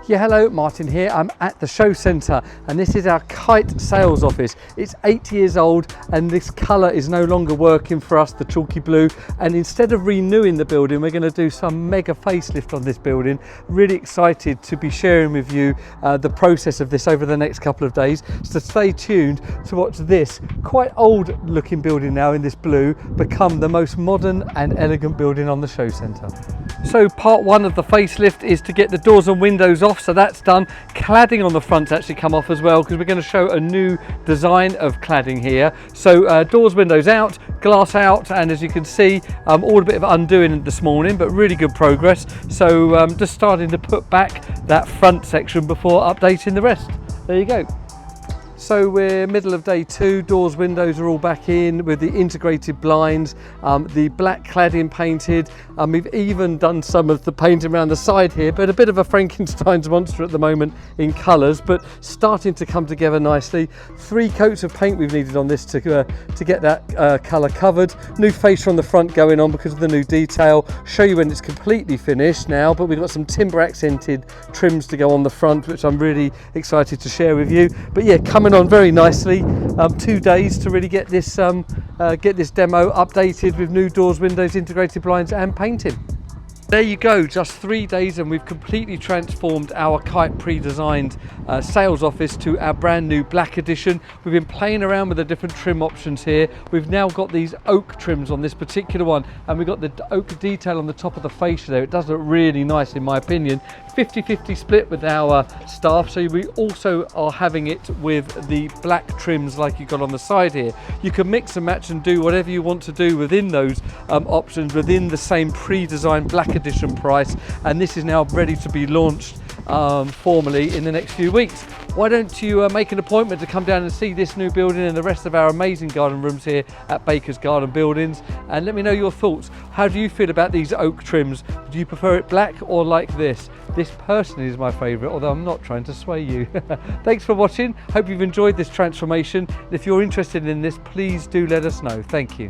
Yeah, hello, Martin here. I'm at the show centre and this is our Kite sales office. It's 8 years old and this colour is no longer working for us, the chalky blue, and instead of renewing the building we're going to do some mega facelift on this building. Really excited to be sharing with you the process of this over the next couple of days, so stay tuned to watch this quite old looking building now in this blue become the most modern and elegant building on the show centre. So part one of the facelift is to get the doors and windows off, so that's done. Cladding on the front's actually come off as well because we're going to show a new design of cladding here. So doors, windows out, glass out, and as you can see all a bit of undoing this morning, but really good progress. So just starting to put back that front section before updating the rest. There you go. So we're middle of day 2, doors, windows are all back in with the integrated blinds, the black cladding painted. We've even done some of the painting around the side here, but a bit of a Frankenstein's monster at the moment in colours, but starting to come together nicely. 3 coats of paint we've needed on this to get that colour covered. New fascia on the front going on because of the new detail. Show you when it's completely finished now, but we've got some timber accented trims to go on the front, which I'm really excited to share with you. But yeah, coming on very nicely. 2 days to really get this demo updated with new doors, windows, integrated blinds and painting. There you go, just 3 days and we've completely transformed our Kite pre-designed sales office to our brand new black edition. We've been playing around with the different trim options here. We've now got these oak trims on this particular one, and we've got the oak detail on the top of the fascia there. It does look really nice in my opinion. 50-50 split with our staff, so we also are having it with the black trims like you've got on the side here. You can mix and match and do whatever you want to do within those options within the same pre-designed black edition price, and this is now ready to be launched formally in the next few weeks. Why don't you make an appointment to come down and see this new building and the rest of our amazing garden rooms here at Baker's Garden Buildings, and let me know your thoughts. How do you feel about these oak trims? Do you prefer it black or like this? This personally is my favourite, although I'm not trying to sway you. Thanks for watching. Hope you've enjoyed this transformation. If you're interested in this, please do let us know. Thank you.